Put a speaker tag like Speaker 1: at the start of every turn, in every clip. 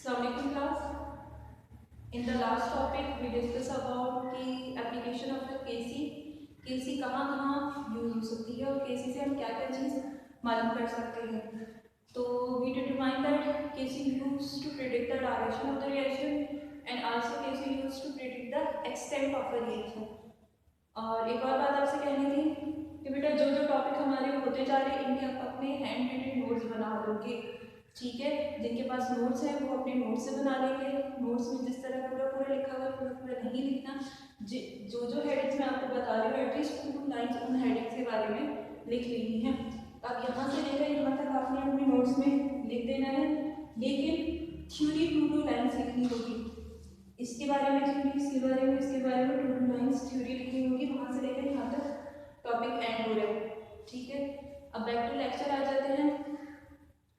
Speaker 1: Assalamualaikum class. In the last topic we discuss about the application of the KC कहाँ कहाँ use हो सकती है और KC से हम क्या क्या चीज़ मालूम कर सकते हैं. तो we determine that KC used to predict the direction of the reaction and also KC used to predict the extent of the reaction. और एक और बात आपसे कहनी थी कि बेटा जो जो टॉपिक हमारे होते जा रहे हैं इनके आप अपने हैंड रिटन नोट्स बना लोगे. ठीक है, जिनके पास नोट्स हैं वो अपने नोट्स से बना लेंगे. नोट्स में जिस तरह पूरा पूरा लिखा हुआ पूरा पूरा नहीं लिखना. जो जो हेडिंग्स मैं आपको बता रही हूँ एटलीस्ट 2 लाइन्स उन हेडिंग्स के बारे में लिख लेनी है. अब यहाँ से लेकर यहाँ तक आपने अपने नोट्स में लिख देना है, लेकिन थ्योरी 2 लाइन्स लिखनी होगी. इसके बारे में थ्योरी, इसके बारे में, इसके बारे में 2 लाइन्स थ्योरी लिखनी होगी. वहाँ से लेकर यहाँ तक टॉपिक एंड हो रहा है. ठीक है, अब बैक टू लेक्चर आ जाते हैं.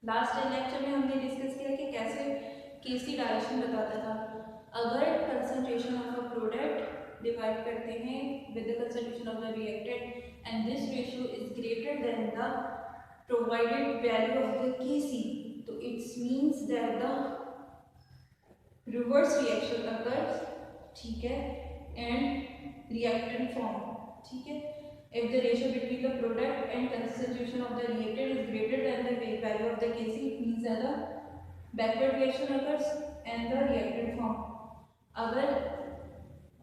Speaker 1: लास्ट लेक्चर में हमने डिस्कस किया कि कैसे केसी डायरेक्शन बताता था. अगर concentration of a product divide करते हैं with the concentration of the reactant and this ratio is greater than the provided value of the KC, तो it's means that the reverse reaction occurs. ठीक है, and reactant form. ठीक है, if the ratio between the product and concentration of the reactant is greater than the value of the Kc, it means that the backward reaction occurs and the reactant form. अगर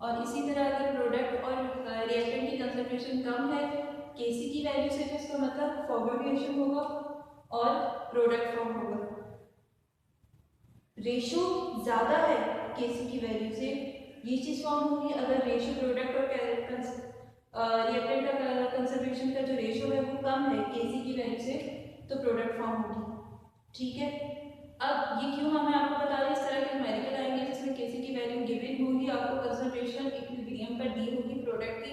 Speaker 1: और इसी तरह अगर product और reactant की concentration कम है Kc की value से, तो इसका मतलब फॉरवर्ड रिएक्शन होगा और प्रोडक्ट फॉर्म होगा. रेशियो ज़्यादा है Kc की वैल्यू से, ये चीज़ फॉर्म होगी. अगर रेशियो प्रोडक्ट और रिएक्टेंट का कंसंट्रेशन का जो रेशियो है वो कम है Kc की वैल्यू से, तो प्रोडक्ट फॉर्म होगी. ठीक है, अब ये क्यों मैं आपको बता रही हूँ. इस तरह के न्यूमेरिकल आएंगे जिसमें Kc की वैल्यू गिवन होगी, आपको कंसंट्रेशन इक्विलिब्रियम पर दी होगी प्रोडक्ट की,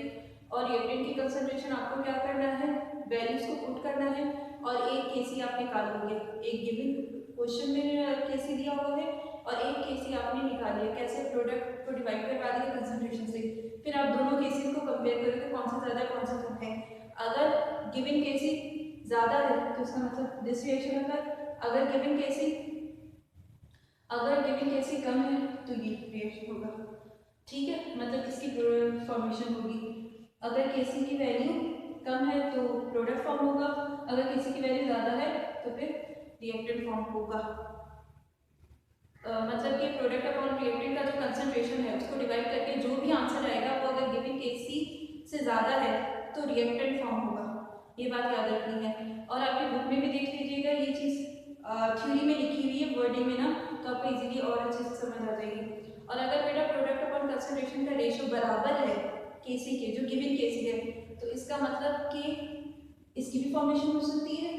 Speaker 1: और रिएक्टेंट की कंसंट्रेशन आपको क्या करना है, वैल्यूज को पुट करना है और एक Kc आप निकालोगे. एक गिवन क्वेश्चन में Kc दिया हुआ है और एक Kc आपने निकाल लिया. कैसे, प्रोडक्ट को डिवाइड करवा दिया कंसंट्रेशन से, फिर आप दोनों केसेस को कंपेयर करोगे कौन सा ज़्यादा कौन सा कम है. अगर गिवन केसी ज़्यादा है तो इसका मतलब दिस रिएक्शन अगर, अगर गिवन केसी कम है तो ये रिएक्शन होगा. ठीक है, मतलब किसकी फॉर्मेशन होगी. अगर केसी की वैल्यू कम है तो प्रोडक्ट फॉर्म होगा, अगर केसी की वैल्यू ज़्यादा है तो फिर रिएक्टेंट फॉर्म होगा. मतलब कि प्रोडक्ट अपॉन रिएक्टेंट का जो कंसंट्रेशन है उसको डिवाइड करके जो भी आंसर आएगा वो अगर गिवन Kc से ज़्यादा है तो रिएक्टेंट फॉर्म होगा. ये बात याद रखनी है. और आपके बुक में भी देख लीजिएगा, ये चीज़ थ्योरी में लिखी हुई है वर्डिंग में ना, तो आपको इजीली और अच्छे से समझ आ जाएगी. और अगर बेटा प्रोडक्ट अपॉन कंसंट्रेशन का रेशियो बराबर है Kc के, जो गिवन Kc है, तो इसका मतलब कि इसकी भी फॉर्मेशन हो सकती है,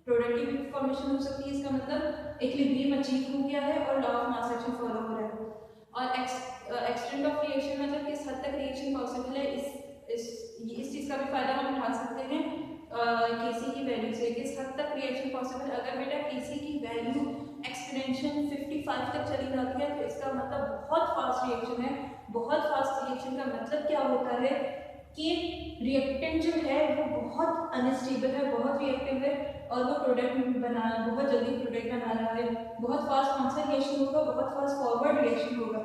Speaker 1: प्रोडक्ट की भी फॉर्मेशन हो सकती है. इसका मतलब इक्विलिब्रियम अचीव हो गया है और law of mass action follow हो रहा है. और एक्सटेंट ऑफ रिएक्शन मतलब किस हद तक रिएक्शन पॉसिबल है, इस चीज़ का भी फायदा हम उठा सकते हैं Kc की वैल्यू से. किस हद तक रिएक्शन पॉसिबल. अगर बेटा Kc की वैल्यू एक्सपोनेंशियल 55 तक चली जाती है तो इसका मतलब बहुत फास्ट रिएक्शन है. बहुत फास्ट रिएक्शन का मतलब क्या होता है कि रिएक्टेंट जो है वो बहुत अनस्टेबल है, बहुत रिएक्टिव है और वो प्रोडक्ट बना, बहुत जल्दी प्रोडक्ट बना रहा है. बहुत फास्ट कौन सा रिएक्शन होगा, बहुत फास्ट फॉरवर्ड रिएक्शन होगा.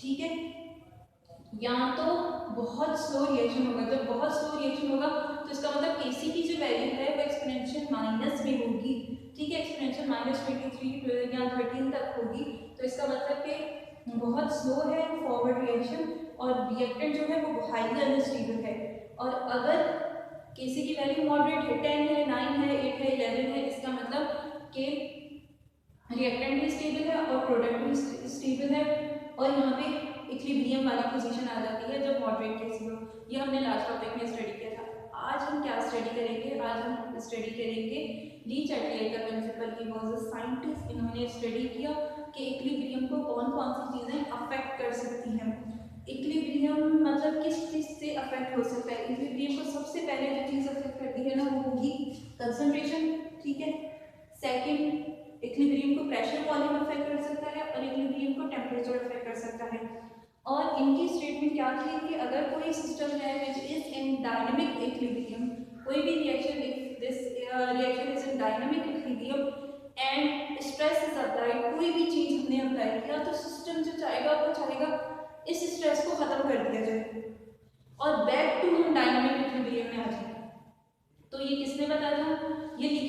Speaker 1: ठीक है, या तो बहुत स्लो रिएक्शन होगा. जब बहुत स्लो रिएक्शन होगा तो इसका मतलब Kc की जो वैल्यू है वो एक्सपोनेंशियल माइनस में होगी. ठीक है, एक्सपोनेंशियल -23 या 13 तक होगी. तो इसका मतलब कि बहुत स्लो है फॉरवर्ड रिएक्शन और रिएक्टेंट जो है वो हाईली अनस्टेबल है. और अगर Kc की वैल्यू मॉडरेट है, 10 है, 9 है, 8 है, 11 है, इसका मतलब कि रिएक्टेंट भी स्टेबल है और प्रोडक्ट भी स्टेबल है. और यहाँ पे इक्विलिब्रियम वाली पोजीशन आ जाती है जब मॉडरेट Kc हो. ये हमने लास्ट टॉपिक में स्टडी किया था. आज हम क्या स्टडी करेंगे, आज हम स्टडी करेंगे ली चैटलियर का principle. He was a scientist. इन्होंने स्टडी किया कि इक्विलिब्रियम को कौन कौन सी चीज़ें अफेक्ट कर सकती हैं. इक्विलिब्रियम मतलब किस चीज़ से अफेक्ट हो सकता है. इक्विलिब्रियम को सबसे पहले जो चीज़ अफेक्ट करती है ना वो होगी कंसंट्रेशन. ठीक है, सेकंड इक्विलिब्रियम को प्रेशर वॉल्यूम अफेक्ट कर सकता है और इक्विलिब्रियम को टेम्परेचर अफेक्ट कर सकता है. और इनकी स्टेटमेंट क्या थी कि अगर कोई सिस्टम है which is in dynamic equilibrium, कोई भी reaction, if this reaction is in dynamic equilibrium and stress is applied, कोई भी चीज़ हमने अप्लाई तो सिस्टम जो चाहेगा वो चाहेगा इस स्ट्रेस को खत्म कर दिया जाए और बैक टू हम डायनामिक इक्विलिब्रियम में आ जाए। तो ये किसने बताया था? ये ली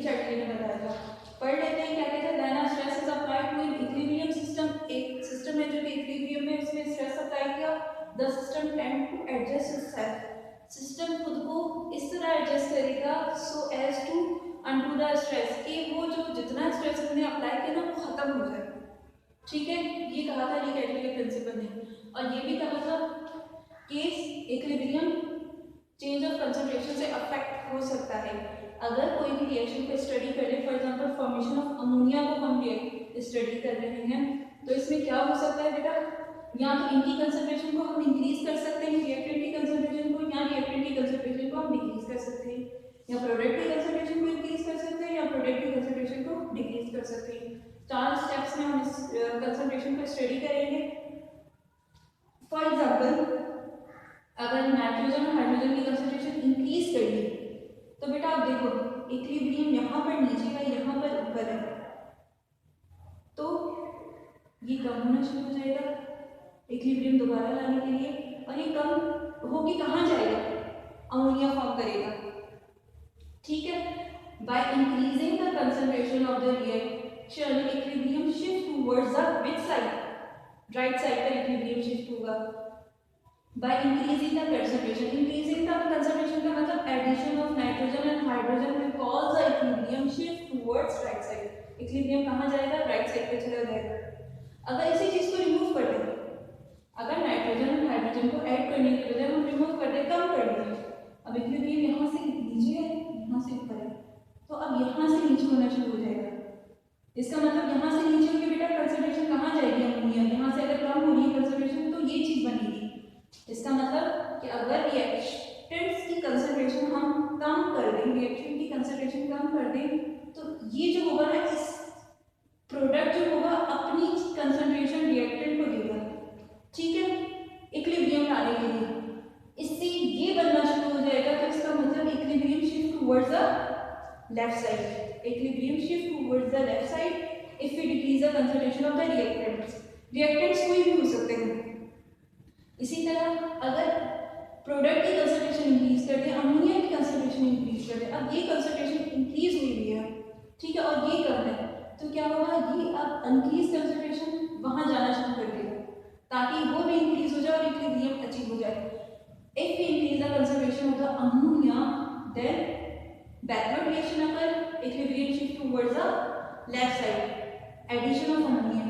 Speaker 1: चैटली ने बताया था। पढ़ लेते हैं क्या कहते हैं। Then a stress is applied to an equilibrium system. एक सिस्टम है जो कि इक्विलिब्रियम में उसमें स्ट्रेस अप्लाई किया। The system tend to adjust itself. System खुद को इस तरह एडजस्ट करेगा so as to undo the stress, कि वो जो जितना स्ट्रेस हमने अप्लाई किया ना वो खत्म हो जाए। ठीक है, ये कहा था ली कैटली के प्रिंसिपल ने। और ये भी कहा था कि इक्विलिब्रियम चेंज ऑफ कंसंट्रेशन से अफेक्ट हो सकता है। अगर कोई भी रिएक्शन को स्टडी कर ले, for example formation of ammonia को हम स्टडी कर रहे हैं, तो इसमें क्या हो सकता है बेटा, या तो इनकी कंसंट्रेशन को हम इंक्रीज कर सकते हैं रिएक्टेंट की कंसंट्रेशन को, या रिएक्टेंट की कंसंट्रेशन को हम डिक्रीज कर सकते हैं, या प्रोडक्ट की कंसंट्रेशन को इंक्रीज कर सकते हैं, या प्रोडक्ट की कंसंट्रेशन को डिक्रीज कर सकते हैं। 4 स्टेप्स में हम इस कंसंट्रेशन को स्टडी करेंगे। फॉर एग्जांपल अगर नाइट्रोजन और हाइड्रोजन की कंसंट्रेशन इंक्रीज कर ली तो बेटा आप देखो इक्विलिब्रियम यहाँ पर नीचे है, यहाँ पर ऊपर है, तो ये कम होना शुरू हो जाएगा इक्विलिब्रियम दोबारा लाने के लिए। और ये कम होगी कहाँ जाएगा? अमोनिया फॉर्म करेगा। ठीक है, by increasing the concentration of the reaction equilibrium shift towards the which side? Right side पर इक्विलिब्रियम शिफ्ट होगा। By increasing the concentration, increasing the concentration का मतलब addition of nitrogen and hydrogen will cause the equilibrium shift towards right side. Equilibrium कहाँ जाएगा? Right side पे चला जाएगा। अगर इसी चीज को रिमूव कर दें, अगर नाइट्रोजन और हाइड्रोजन को ऐड करने के बजाय हम रिमूव कर दें, कम कर दें, अब इक्विलिब्रियम यहाँ से नीचे है, यहाँ से ऊपर है, तो अब यहाँ से नीचे होना शुरू हो जाएगा। इसका मतलब यहाँ से नीचे होगी बेटा कंसंट्रेशन कहाँ जाएगी? अमोनिया। यहाँ से अगर कम हो रही है कंसंट्रेशन तो ये चीज बनेगी। इसका मतलब कि अगर रिएक्टेंट्स की कंसंट्रेशन हम कम कर दें, रिएक्शन की कंसंट्रेशन कम कर दें, तो ये जो होगा ना, इस प्रोडक्ट जो होगा अपनी कंसंट्रेशन रिएक्टेंट को देगा। ठीक है, इक्विलिब्रियम लाने के लिए इससे ये बनना शुरू हो जाएगा। तो इसका मतलब equilibrium shift towards the left side. Equilibrium shift towards the left side if we decrease the concentration of the reactants. Reactants कोई भी हो सकते हैं। इसी तरह अगर प्रोडक्ट की कंसंट्रेशन इंक्रीज कर दे, अमोनिया की कंसंट्रेशन इंक्रीज कर दे, अब ये कंसंट्रेशन इंक्रीज हुई है, ठीक है, और ये कम है, तो क्या होगा? ये अब इंक्रीज कंसंट्रेशन वहां जाना शुरू कर देगा ताकि वो भी इंक्रीज हो जाए और इक्विलिब्रियम अचीव हो जाए। If we increase the concentration of the ammonia then backward reaction occur, equilibrium shift towards the left side. Addition of ammonia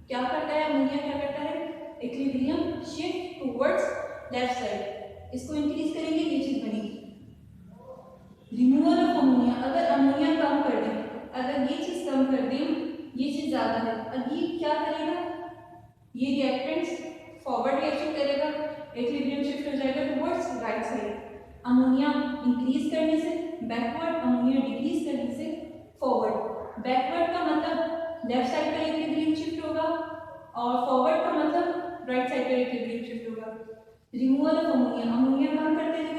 Speaker 1: क्या करता है? अमोनिया क्या करता है? Equilibrium shift towards left side. इसको इंक्रीज करेंगे, ये चीज बनेगी। रिमूवल ऑफ अमोनिया, अगर अमोनिया कम कर दें, अगर ये चीज कम कर दें, ये चीज ज्यादा है, अब ये क्या करेगा? ये रिएक्टेंट्स फॉरवर्ड रिएक्शन करेगा, इक्विलिब्रियम शिफ्ट हो जाएगा towards right side. Ammonia increase करने से बैकवर्ड, अमोनिया डिक्रीज करने से फॉरवर्ड। बैकवर्ड का मतलब लेफ्ट साइड पर इक्विलिब्रियम शिफ्ट होगा और फॉरवर्ड का मतलब राइट साइड पर इक्विलिब्रियम शिफ्ट होगा। रिमूवल ऑफ अमोनिया, अमोनिया कम करते गए,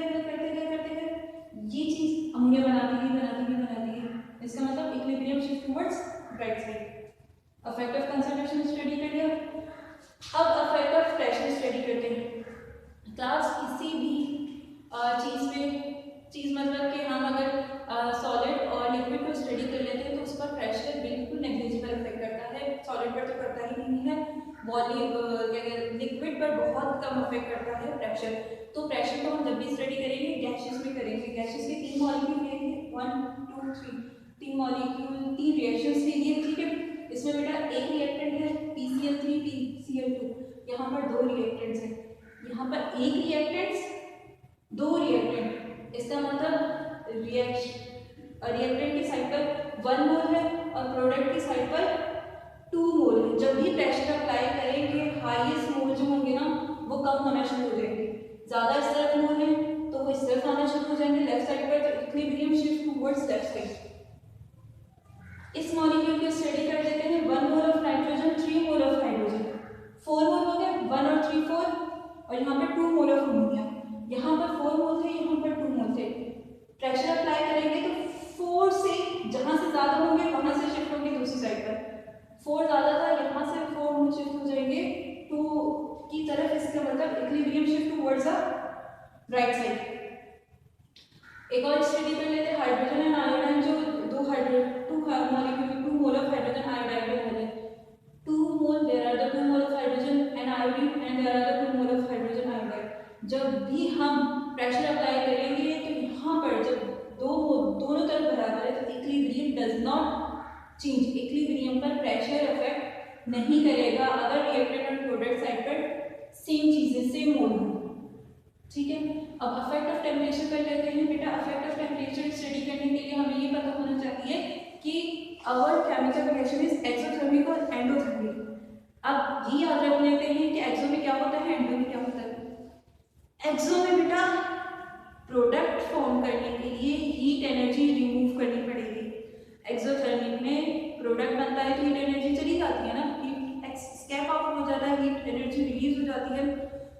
Speaker 1: ये चीज अमोनिया बनाती है, इसका मतलब equilibrium shift towards right side. Effect of concentration study कर लिया। अब इफेक्ट ऑफ प्रेशर स्टडी करते हैं। क्लास किसी भी चीज मतलब कि हम अगर सॉलिड और लिक्विड को स्टडी कर लेते हैं तो उस पर प्रेशर बिल्कुल नेग्लिजिबल इफेक्ट करता है। सॉलिड पर तो करता ही नहीं है, लिक्विड पर बहुत कम इफेक्ट करता है प्रेशर। तो प्रेशर को हम जब भी स्टडी करेंगे गैसेस में करेंगे। गैसेस के 3 मॉलिक्यूल लेंगे, 1 2 3, 3 मॉलिक्यूल 3 रिएक्शंस लेंगे। ठीक है, इसमें बेटा एक रिएक्टेंट है PCl3 PCl2, यहाँ पर 2 रिएक्टेंट्स हैं, यहाँ पर एक रिएक्टेंट्स 2 रिएक्टेंट। इसका मतलब रिएक्टेंट की साइड पर 1 मोल है और प्रोडक्ट की साइड पर 2 मोल है। जब भी प्रेशर अप्लाई करेंगे हाईएस्ट मोल जो होंगे ना वो कम होना शुरू हो जाएंगे। ज़्यादा इस तरफ मोल है तो वो इस तरफ आना शुरू हो जाएंगे लेफ्ट साइड पर, तो equilibrium shift towards left side. इस मॉलिक्यूल को स्टडी कर लेते हैं। 1 mole of nitrogen, 3 mole of hydrogen, 4 मोल हो गए, 1 और 3 4, और यहाँ पर 2 मोल ऑफ अमोनिया। यहाँ पर 4 मोल थे, यहाँ पर 2 मोल थे। प्रेशर अप्लाई करेंगे तो 4 से जहाँ से ज़्यादा होंगे वहाँ से शिफ्ट होंगे दूसरी साइड पर। 4 ज़्यादा था, यहाँ से टू की तरफ, इसका मतलब equilibrium shift towards the right side. एक और स्टडी कर लेते हैं, हाइड्रोजन एंड आयोडाइन, जो दो मोल ऑफ हाइड्रोजन आयोडाइड में है, 2 mole, there are the 2 mole of hydrogen and iodine and there are the 2 mole of hydrogen iodide. जब भी हम प्रेशर अप्लाई करेंगे तो यहाँ पर जब दोनों तरफ बराबर है तो equilibrium does not change, equilibrium पर प्रेशर अफेक्ट नहीं करेगा अगर रिएक्टेंट और प्रोडक्ट साइड पर सेम चीजें सेम मोल हो। ठीक है, अब अफेक्ट ऑफ टेम्परेचर कर लेते हैं बेटा। अफेक्ट ऑफ टेम्परेचर स्टडी करने के लिए हमें ये पता होना चाहिए कि our chemical reaction is exothermic और एंडोथर्मिक। अब ये याद रख लेते हैं कि एक्सो में क्या होता है, एंडो में क्या होता है। एक्सो में बेटा प्रोडक्ट फॉर्म करने के लिए हीट एनर्जी रिमूव करनी पड़ेगी। एक्सोथर्मिक में प्रोडक्ट बनता है तो हीट एनर्जी चली जाती है ना, हीट एस्केप आउट हो जाता है, हीट एनर्जी रिलीज हो जाती है।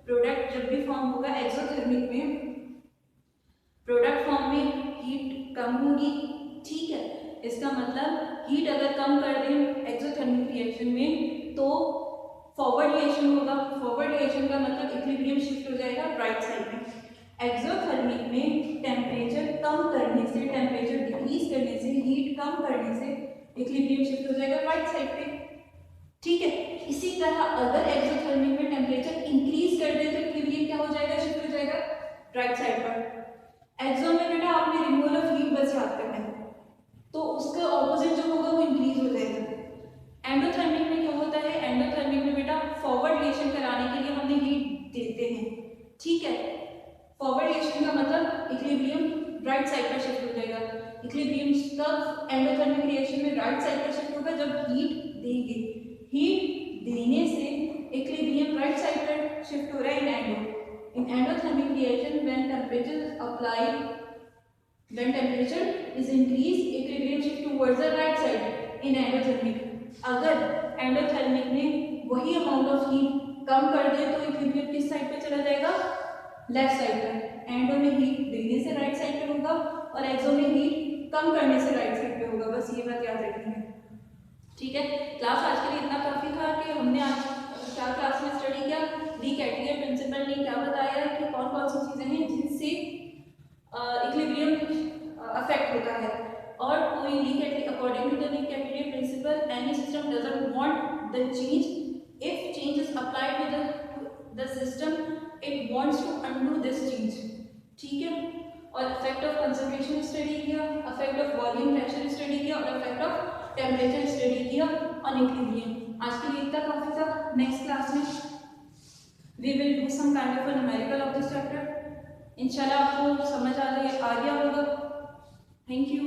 Speaker 1: प्रोडक्ट जब भी फॉर्म होगा एक्सोथर्मिक में, प्रोडक्ट फॉर्म में हीट कम होगी। ठीक है, इसका मतलब हीट अगर कम कर दें एक्सोथर्मिक रिएक्शन में तो फॉरवर्ड रिएक्शन होगा। फॉरवर्ड रिएक्शन का मतलब इक्विलिब्रियम शिफ्ट हो जाएगा राइट साइड में। एक्सोथर्मिक में टेम्परेचर कम करने से, टेम्परेचर डिक्रीज करने से, हीट कम करने से इक्विलिब्रियम शिफ्ट हो जाएगा राइट साइड पे। ठीक है, इसी तरह अगर एक्सोथर्मिक में टेम्परेचर इंक्रीज कर दे तो इक्विलिब्रियम क्या हो जाएगा, शिफ्ट हो जाएगा राइट साइड पर। एक्सो में बेटा आपने रिमूवल ऑफ हीट बस याद करना है तो उसका ऑपोजिट जो होगा वो इंक्रीज हो जाएगा। एंडोथर्मिक में क्या होता है, एंडोथर्मिक में बेटा फॉरवर्ड रिएक्शन कराने के लिए हमने हीट देते हैं। ठीक है, फॉरवर्ड रिएक्शन का मतलब इक्विलिब्रियम राइट साइड पर शिफ्ट हो जाएगा। इक्विलिब्रियम कब एंडोथर्मिक रिएक्शन में राइट साइड पर शिफ्ट होगा, जब हीट देंगे। हीट देने से इक्विलिब्रियम राइट साइड पर शिफ्ट हो रहा है in endo. In endothermic reaction when temperature is applied, when temperature is increase, equilibrium shift towards the right side in endothermic. अगर एंडोथर्मिक में वही अमाउंट ऑफ हीट कम कर दे तो इक्विलिब्रियम किस साइड पे चला जाएगा, लेफ्ट साइड पर। एंडो में हीट देने से राइट साइड पे होगा और एक्सो में हीट कम करने से राइट साइड पे होगा। बस ये बात याद रखनी है। ठीक है, क्लास आज के लिए इतना काफी था कि हमने आज क्या क्लास में स्टडी किया, डी कैटियर प्रिंसिपल ने क्या बताया कि कौन कौन सी चीजें हैं जिनसे इक्विलिब्रियम अफेक्ट होता है। और कोई Le Chatelier according to the Le Chatelier principle any system doesn't want the change, if change is applied to the system it wants to undo this change. ठीक है, और इफेक्ट ऑफ कंसंट्रेशन स्टडी किया, effect of volume pressure study किया और effect of temperature study किया on equilibrium. आज के लिए इतना काफी था। नेक्स्ट क्लास में we will do some kind of a numerical of this chapter. इंशाल्लाह आपको समझ आ गया होगा। Thank you.